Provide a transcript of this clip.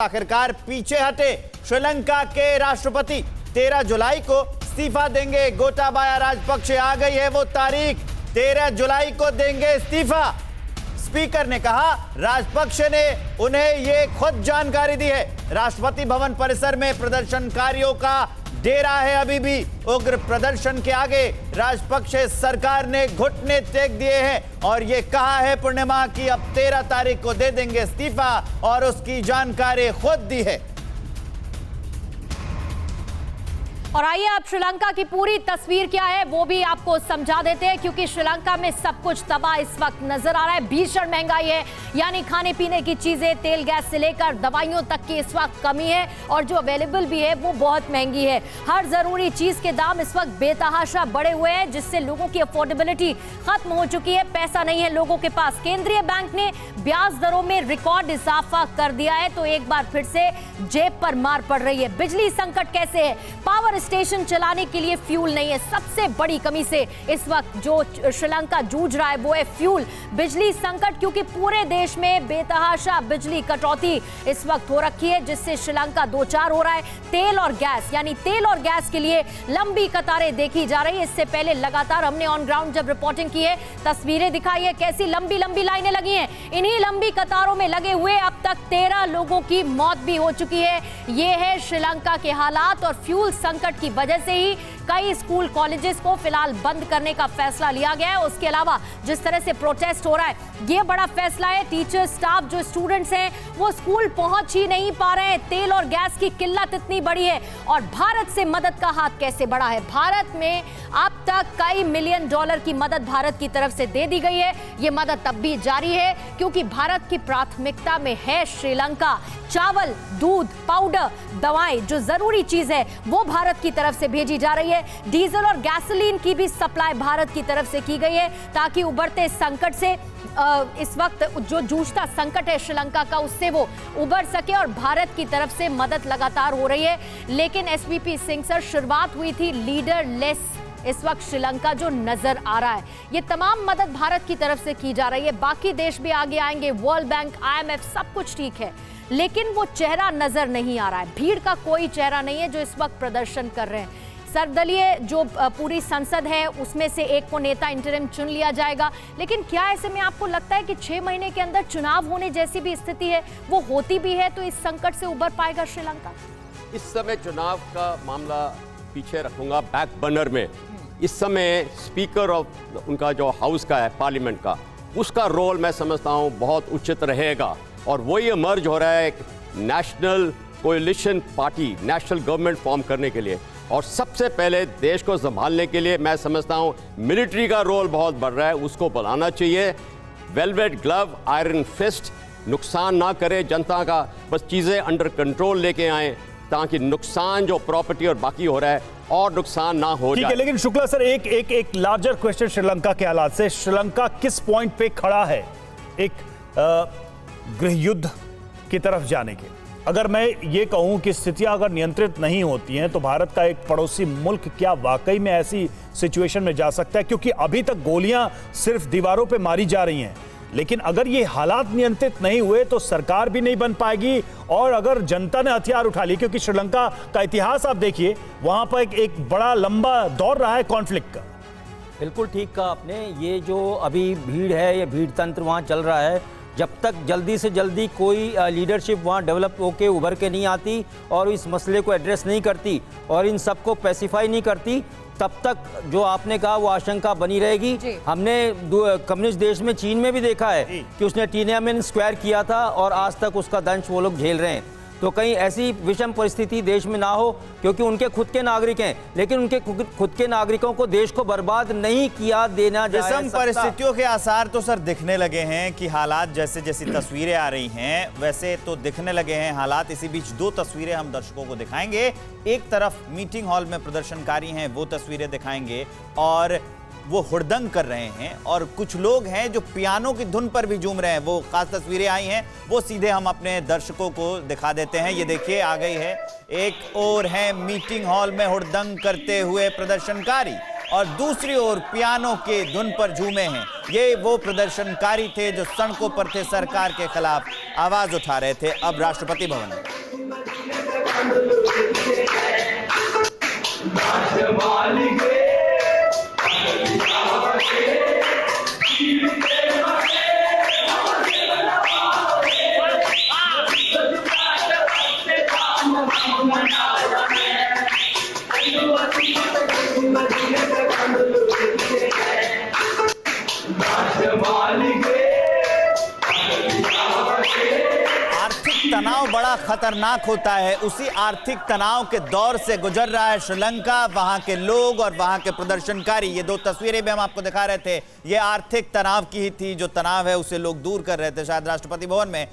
आखिरकार पीछे हटे। श्रीलंका के राष्ट्रपति 13 जुलाई को इस्तीफा देंगे। गोटाबाया राजपक्षे आ गई है वो तारीख, 13 जुलाई को देंगे इस्तीफा। स्पीकर ने कहा, राजपक्षे ने उन्हें ये खुद जानकारी दी है। राष्ट्रपति भवन परिसर में प्रदर्शनकारियों का डेरा है। अभी भी उग्र प्रदर्शन के आगे राजपक्षे सरकार ने घुटने टेक दिए हैं और ये कहा है पूर्णिमा की अब 13 तारीख को दे देंगे इस्तीफा और उसकी जानकारी खुद दी है। और आइए अब श्रीलंका की पूरी तस्वीर क्या है वो भी आपको समझा देते हैं, क्योंकि श्रीलंका में सब कुछ तबाह इस वक्त नजर आ रहा है। भीषण महंगाई है, यानी खाने पीने की चीजें, तेल गैस से लेकर दवाइयों तक की इस वक्त कमी है और जो अवेलेबल भी है वो बहुत महंगी है। हर जरूरी चीज के दाम इस वक्त बेतहाशा बढ़े हुए हैं, जिससे लोगों की अफोर्डेबिलिटी खत्म हो चुकी है। पैसा नहीं है लोगों के पास। केंद्रीय बैंक ने ब्याज दरों में रिकॉर्ड इजाफा कर दिया है, तो एक बार फिर से जेब पर मार पड़ रही है। बिजली संकट कैसे है? पावर स्टेशन चलाने के लिए फ्यूल नहीं है। सबसे बड़ी कमी से इस वक्त जो श्रीलंका जूझ रहा है वो है फ्यूल, बिजली संकट, क्योंकि पूरे देश में बेतहाशा बिजली कटौती इस वक्त हो रखी है, जिससे श्रीलंका दो चार हो रहा है। तेल और गैस, यानी तेल और गैस के लिए लंबी कतारें देखी जा रही है। इससे पहले लगातार हमने ऑन ग्राउंड जब रिपोर्टिंग की है, तस्वीरें दिखाई है कैसी लंबी लंबी लाइनें लगी हैं। इन्हीं लंबी कतारों में लगे हुए अब तक 13 लोगों की मौत भी हो चुकी है। ये है श्रीलंका के हालात और फ्यूल संकट की वजह से ही कई स्कूल कॉलेजेस को फिलहाल बंद करने का फैसला लिया गया है। उसके अलावा जिस तरह से प्रोटेस्ट हो रहा है, ये बड़ा फैसला है। टीचर, स्टाफ, जो स्टूडेंट्स हैं वो स्कूल पहुंच ही नहीं पा रहे हैं। तेल और गैस की किल्लत इतनी बड़ी है और भारत से मदद का हाथ कैसे बढ़ा है। भारत में अब तक कई मिलियन डॉलर की मदद भारत की तरफ से दे दी गई है। ये मदद तब भी जारी है क्योंकि भारत की प्राथमिकता में है श्रीलंका। चावल, दूध, पाउडर, दवाएं, जो जरूरी चीज है वो भारत की तरफ से भेजी जा रही है। डीजल और गैसोलीन की भी सप्लाई भारत की तरफ से की गई है, ताकि उभरते संकट से इस वक्त जो जूझता संकट है श्रीलंका का, उससे वो उबर सके और भारत की तरफ से मदद लगातार हो रही है। लेकिन एसपीपी सिंह सर, शुरुआत हुई थी लीडर लेस, इस वक्त श्रीलंका जो नजर आ रहा है, ये तमाम मदद भारत की तरफ से की जा रही है। बाकी देश भी आगे आएंगे, वर्ल्ड बैंक, IMF, सब कुछ ठीक है, लेकिन वो चेहरा नजर नहीं आ रहा है। भीड़ का कोई चेहरा नहीं है जो इस वक्त प्रदर्शन कर रहे हैं। सर्वदलीय जो पूरी संसद है उसमें से एक को नेता इंटरिम चुन लिया जाएगा, लेकिन क्या ऐसे में आपको लगता है कि 6 महीने के अंदर चुनाव होने जैसी भी स्थिति है वो होती भी है तो इस संकट से उबर पाएगा श्रीलंका? इस समय चुनाव का मामला पीछे रखूंगा बैक बर्नर में। इस समय स्पीकर ऑफ उनका जो हाउस का है, पार्लियामेंट का, उसका रोल मैं समझता हूँ बहुत उचित रहेगा और वही इमर्ज हो रहा है एक national coalition party, national government form करने के लिए। और सबसे पहले देश को संभालने के लिए मैं समझता हूँ मिलिट्री का रोल बहुत बढ़ रहा है, उसको बढ़ाना चाहिए। वेलवेट ग्लव, आयरन फिस्ट, नुकसान ना करे जनता का, बस चीज़ें अंडर कंट्रोल लेके आए ताकि नुकसान जो प्रॉपर्टी और बाकी हो रहा है और नुकसान ना हो जाए। ठीक है, लेकिन शुक्ला सर, एक लार्जर क्वेश्चन श्रीलंका के हालात से, श्रीलंका किस पॉइंट पे खड़ा है एक गृह युद्ध की तरफ जाने के? अगर मैं ये कहूं कि स्थितियां अगर नियंत्रित नहीं होती हैं तो भारत का एक पड़ोसी मुल्क क्या वाकई में ऐसी सिचुएशन में जा सकता है? क्योंकि अभी तक गोलियां सिर्फ दीवारों पे मारी जा रही हैं, लेकिन अगर ये हालात नियंत्रित नहीं हुए तो सरकार भी नहीं बन पाएगी। और अगर जनता ने हथियार उठा लिए, क्योंकि श्रीलंका का इतिहास आप देखिए, वहां पर एक बड़ा लंबा दौर रहा है कॉन्फ्लिक्ट का। बिल्कुल ठीक कहा आपने। ये जो अभी भीड़ है, ये भीड़ तंत्र वहाँ चल रहा है, जब तक जल्दी से जल्दी कोई लीडरशिप वहाँ डेवलप होके उभर के नहीं आती और इस मसले को एड्रेस नहीं करती और इन सबको पैसिफाई नहीं करती, तब तक जो आपने कहा वो आशंका बनी रहेगी। हमने कम्युनिस्ट देश में, चीन में भी देखा है कि उसने टियाननमेन स्क्वायर किया था और आज तक उसका दंश वो लोग झेल रहे हैं। तो कहीं ऐसी विषम परिस्थिति देश में ना हो, क्योंकि उनके खुद के नागरिक हैं, लेकिन उनके खुद के नागरिकों को, देश को बर्बाद नहीं किया देना जा सकता। विषम परिस्थितियों के आसार तो सर दिखने लगे हैं कि हालात जैसे जैसी तस्वीरें आ रही हैं वैसे तो दिखने लगे हैं हालात। इसी बीच दो तस्वीरें हम दर्शकों को दिखाएंगे। एक तरफ मीटिंग हॉल में प्रदर्शनकारी हैं, वो तस्वीरें दिखाएंगे और वो हुड़दंग कर रहे हैं, और कुछ लोग हैं जो पियानो की धुन पर भी झूम रहे हैं। वो खास तस्वीरें आई हैं, वो सीधे हम अपने दर्शकों को दिखा देते हैं। ये देखिए आ गई है। एक और है मीटिंग हॉल में हुड़दंग करते हुए प्रदर्शनकारी और दूसरी ओर पियानो के धुन पर झूमे हैं। ये वो प्रदर्शनकारी थे जो सड़कों पर थे, सरकार के खिलाफ आवाज उठा रहे थे। अब राष्ट्रपति भवन में आर्थिक तनाव बड़ा खतरनाक होता है। उसी आर्थिक तनाव के दौर से गुजर रहा है श्रीलंका। वहां के लोग और वहां के प्रदर्शनकारी, ये दो तस्वीरें भी हम आपको दिखा रहे थे, ये आर्थिक तनाव की ही थी। जो तनाव है उसे लोग दूर कर रहे थे। शायद राष्ट्रपति भवन में